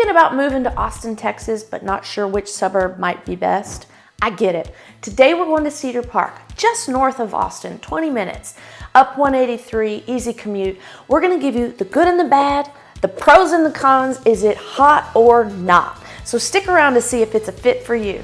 Thinking about moving to Austin, Texas, but not sure which suburb might be best? I get it. Today we're going to Cedar Park, just north of Austin, 20 minutes, up 183, easy commute. We're gonna give you the good and the bad, the pros and the cons, is it hot or not? So stick around to see if it's a fit for you.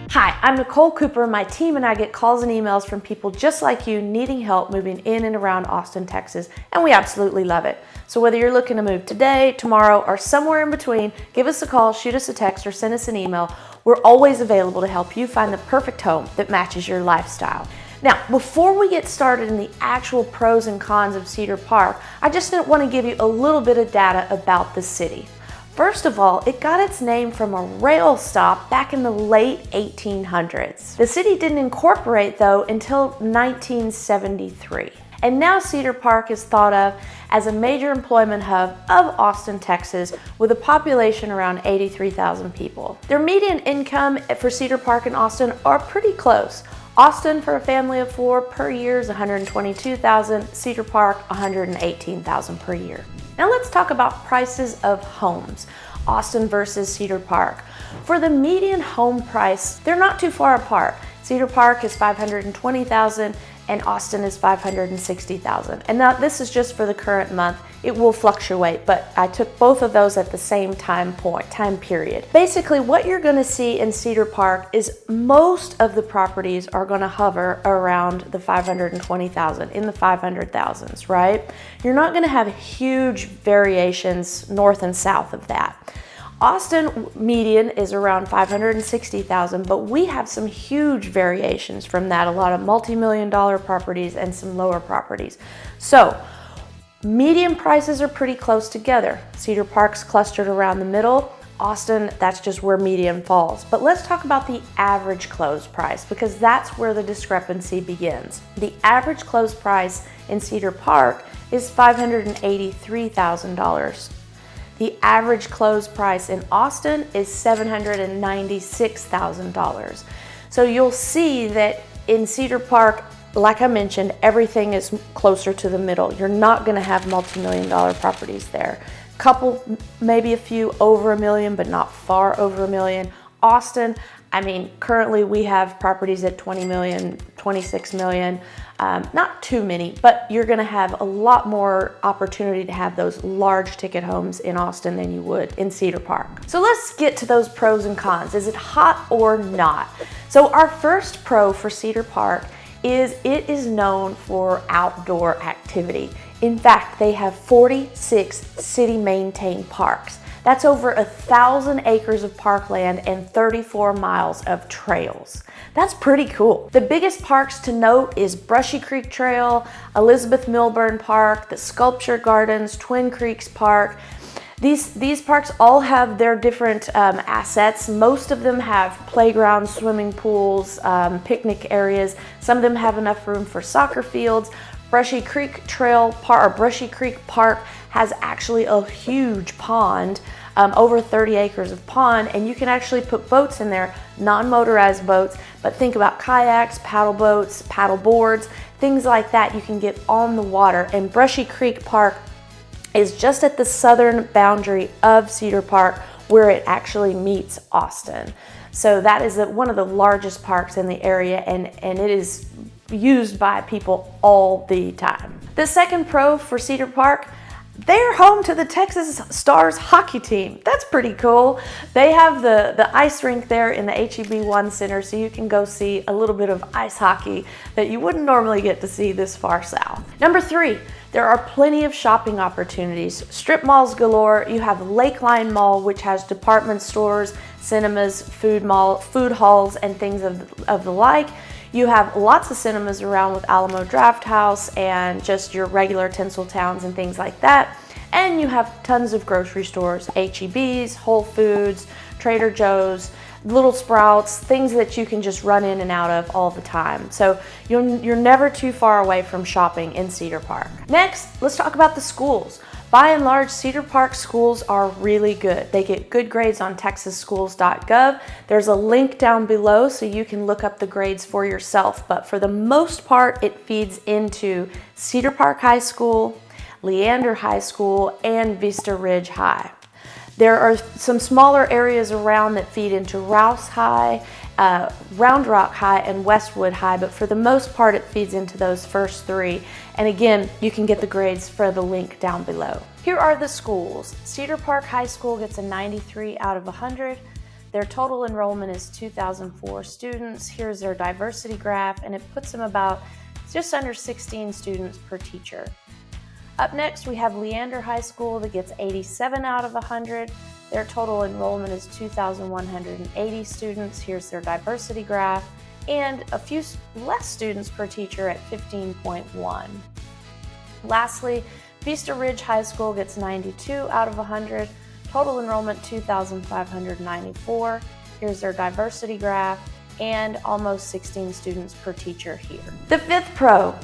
Hi, I'm Nicole Cooper. My team and I get calls and emails from people just like you needing help moving in and around Austin, Texas, and we absolutely love it. So whether you're looking to move today, tomorrow, or somewhere in between, give us a call, shoot us a text, or send us an email. We're always available to help you find the perfect home that matches your lifestyle. Now, before we get started in the actual pros and cons of Cedar Park, I just want to give you a little bit of data about the city. First of all, it got its name from a rail stop back in the late 1800s. The city didn't incorporate though until 1973. And now Cedar Park is thought of as a major employment hub of Austin, Texas, with a population around 83,000 people. Their median income for Cedar Park and Austin are pretty close. Austin, for a family of 4 per year, is $122,000. Cedar Park, $118,000 per year. Now let's talk about prices of homes. Austin versus Cedar Park. For the median home price, they're not too far apart. Cedar Park is $520,000 and Austin is $560,000. And now this is just for the current month. It will fluctuate, but I took both of those at the same time period. Basically, what you're gonna see in Cedar Park is most of the properties are gonna hover around the $520,000, in the 500,000s, right? You're not gonna have huge variations north and south of that. Austin median is around $560,000, but we have some huge variations from that, a lot of multi-million-dollar properties and some lower properties. So median prices are pretty close together. Cedar Park's clustered around the middle. Austin, that's just where median falls. But let's talk about the average closed price, because that's where the discrepancy begins. The average closed price in Cedar Park is $583,000. The average closed price in Austin is $796,000. So you'll see that in Cedar Park, like I mentioned, everything is closer to the middle. You're not gonna have multi-million-dollar properties there. Couple, maybe a few over $1 million, but not far over $1 million. Austin, I mean, currently we have properties at 20 million, 26 million. Not too many, but you're gonna have a lot more opportunity to have those large ticket homes in Austin than you would in Cedar Park. So let's get to those pros and cons. Is it hot or not? So our first pro for Cedar Park is it is known for outdoor activity. In fact, they have 46 city-maintained parks. That's over 1,000 acres of parkland and 34 miles of trails. That's pretty cool. The biggest parks to note is Brushy Creek Trail, Elizabeth Milburn Park, the Sculpture Gardens, Twin Creeks Park. These parks all have their different assets. Most of them have playgrounds, swimming pools, picnic areas. Some of them have enough room for soccer fields. Brushy Creek Park has actually a huge pond, over 30 acres of pond, and you can actually put boats in there, non-motorized boats, but think about kayaks, paddle boats, paddle boards, things like that you can get on the water. And Brushy Creek Park is just at the southern boundary of Cedar Park where it actually meets Austin. So that is one of the largest parks in the area, and it is used by people all the time. The second pro for Cedar Park, they're home to the Texas Stars hockey team. That's pretty cool. They have the ice rink there in the HEB1 Center, so you can go see a little bit of ice hockey that you wouldn't normally get to see this far south. Number 3, there are plenty of shopping opportunities. Strip malls galore. You have Lakeline Mall, which has department stores, cinemas, food halls, and things of the like. You have lots of cinemas around with Alamo Drafthouse and just your regular Tinseltowns and things like that. And you have tons of grocery stores, HEBs, Whole Foods, Trader Joe's. little Sprouts, things that you can just run in and out of all the time. So you're never too far away from shopping in Cedar Park. Next, let's talk about the schools. By and large, Cedar Park schools are really good. They get good grades on texasschools.gov. There's a link down below so you can look up the grades for yourself. But for the most part, it feeds into Cedar Park High School, Leander High School, and Vista Ridge High. There are some smaller areas around that feed into Rouse High, Round Rock High, and Westwood High, but for the most part it feeds into those first three. And again, you can get the grades for the link down below. Here are the schools. Cedar Park High School gets a 93 out of 100. Their total enrollment is 2,004 students. Here's their diversity graph, and it puts them about just under 16 students per teacher. Up next, we have Leander High School that gets 87 out of 100. Their total enrollment is 2,180 students. Here's their diversity graph, and a few less students per teacher at 15.1. Lastly, Vista Ridge High School gets 92 out of 100. Total enrollment 2,594. Here's their diversity graph, and almost 16 students per teacher here. The fifth pro.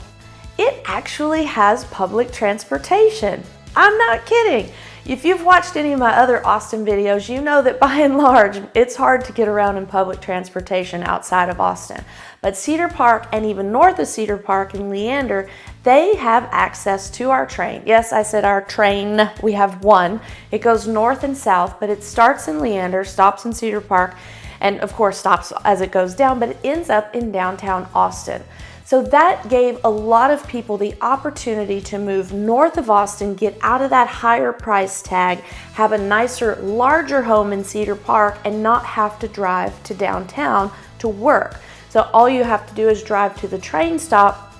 It actually has public transportation. I'm not kidding. If you've watched any of my other Austin videos, you know that by and large, it's hard to get around in public transportation outside of Austin. But Cedar Park, and even north of Cedar Park in Leander, they have access to our train. Yes, I said our train. We have one. It goes north and south, but it starts in Leander, stops in Cedar Park, and of course stops as it goes down, but it ends up in downtown Austin. So that gave a lot of people the opportunity to move north of Austin, get out of that higher price tag, have a nicer, larger home in Cedar Park, and not have to drive to downtown to work. So all you have to do is drive to the train stop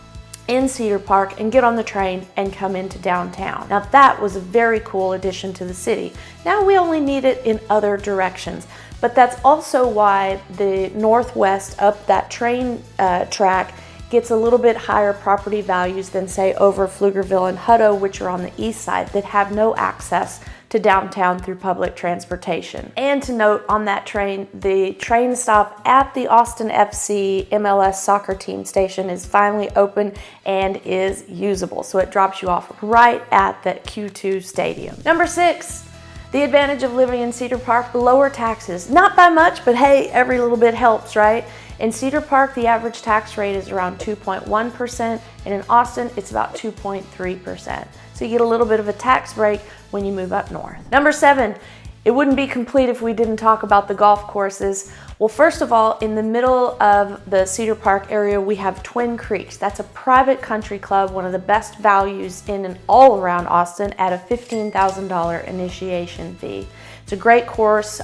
in Cedar Park and get on the train and come into downtown. Now that was a very cool addition to the city. Now we only need it in other directions. But that's also why the northwest up that train track gets a little bit higher property values than say over Pflugerville and Hutto, which are on the east side that have no access to downtown through public transportation. And to note on that train, the train stop at the Austin FC MLS soccer team station is finally open and is usable. So it drops you off right at that Q2 stadium. Number 6. The advantage of living in Cedar Park, lower taxes. Not by much, but hey, every little bit helps, right? In Cedar Park, the average tax rate is around 2.1%, and in Austin, it's about 2.3%. So you get a little bit of a tax break when you move up north. Number 7, it wouldn't be complete if we didn't talk about the golf courses. Well, first of all, in the middle of the Cedar Park area, we have Twin Creeks. That's a private country club, one of the best values in and all around Austin at a $15,000 initiation fee. It's a great course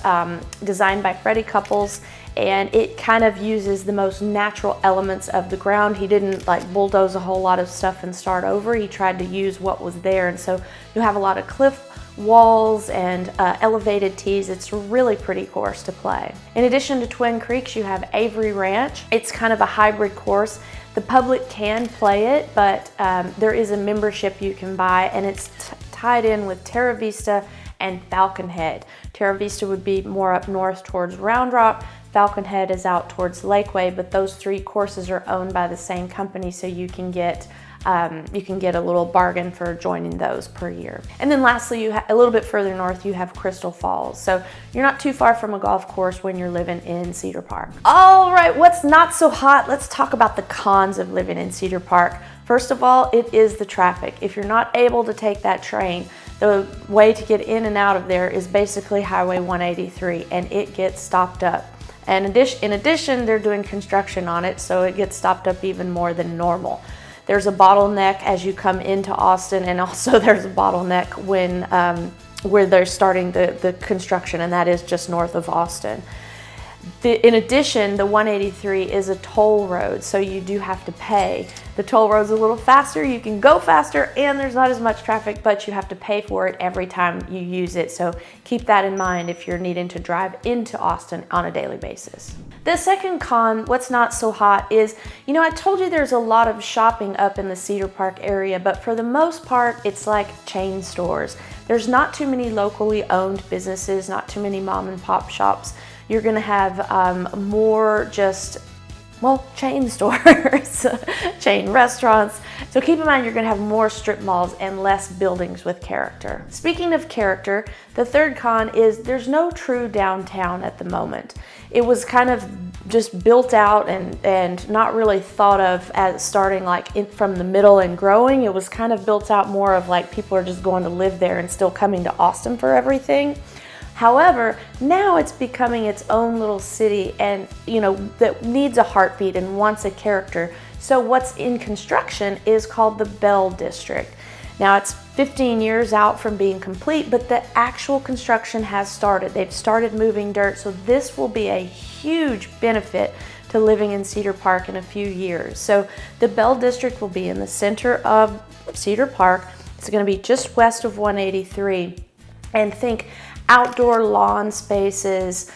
designed by Freddie Couples, and it kind of uses the most natural elements of the ground. He didn't like bulldoze a whole lot of stuff and start over. He tried to use what was there, and so you have a lot of cliff walls and elevated tees. It's a really pretty course to play. In addition to Twin Creeks, you have Avery Ranch. It's kind of a hybrid course. The public can play it, but there is a membership you can buy, and it's tied in with Terra Vista and Falcon Head. Terra Vista would be more up north towards Round Rock. Falcon Head is out towards Lakeway, but those 3 courses are owned by the same company, so you can get a little bargain for joining those per year. And then lastly, a little bit further north, you have Crystal Falls. So you're not too far from a golf course when you're living in Cedar Park. All right, what's not so hot? Let's talk about the cons of living in Cedar Park. First of all, it is the traffic. If you're not able to take that train, the way to get in and out of there is basically Highway 183, and it gets stopped up. And in addition, they're doing construction on it, so it gets stopped up even more than normal. There's a bottleneck as you come into Austin, and also there's a bottleneck when where they're starting the construction, and that is just north of Austin. In addition, the 183 is a toll road, so you do have to pay. The toll road's a little faster, you can go faster, and there's not as much traffic, but you have to pay for it every time you use it. So keep that in mind if you're needing to drive into Austin on a daily basis. The second con, what's not so hot, is, I told you there's a lot of shopping up in the Cedar Park area, but for the most part, it's like chain stores. There's not too many locally owned businesses, not too many mom and pop shops. You're going to have more just, well, chain stores, chain restaurants. So keep in mind, you're going to have more strip malls and less buildings with character. Speaking of character, the third con is there's no true downtown at the moment. It was kind of just built out and not really thought of as starting like from the middle and growing. It was kind of built out more of like people are just going to live there and still coming to Austin for everything. However, now it's becoming its own little city and, you know, that needs a heartbeat and wants a character. So what's in construction is called the Bell District. Now it's 15 years out from being complete, but the actual construction has started. They've started moving dirt, so this will be a huge benefit to living in Cedar Park in a few years. So the Bell District will be in the center of Cedar Park. It's going to be just west of 183. And think outdoor lawn spaces,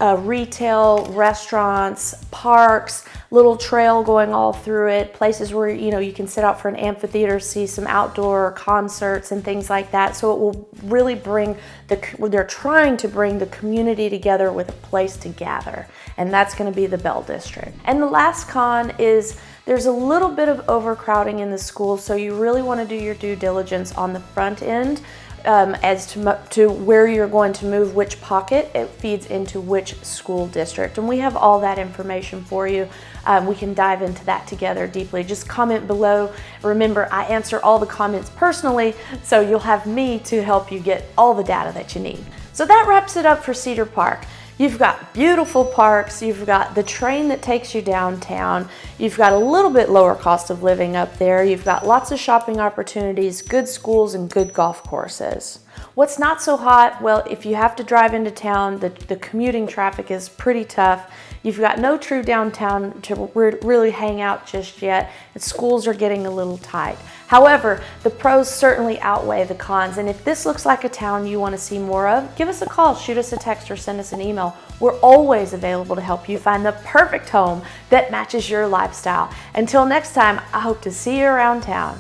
retail, restaurants, parks, little trail going all through it, places where, you know, you can sit out for an amphitheater, see some outdoor concerts and things like that. So it will really bring they're trying to bring the community together with a place to gather. And that's going to be the Bell District. And the last con is there's a little bit of overcrowding in the schools. So you really want to do your due diligence on the front end. As to where you're going to move, which pocket it feeds into which school district. And we have all that information for you. We can dive into that together deeply. Just comment below. Remember, I answer all the comments personally, so you'll have me to help you get all the data that you need. So that wraps it up for Cedar Park. You've got beautiful parks, you've got the train that takes you downtown, you've got a little bit lower cost of living up there, you've got lots of shopping opportunities, good schools, and good golf courses. What's not so hot? Well, if you have to drive into town, the commuting traffic is pretty tough. You've got no true downtown to really hang out just yet, and schools are getting a little tight. However, the pros certainly outweigh the cons, and if this looks like a town you want to see more of, give us a call, shoot us a text, or send us an email. We're always available to help you find the perfect home that matches your lifestyle. Until next time, I hope to see you around town.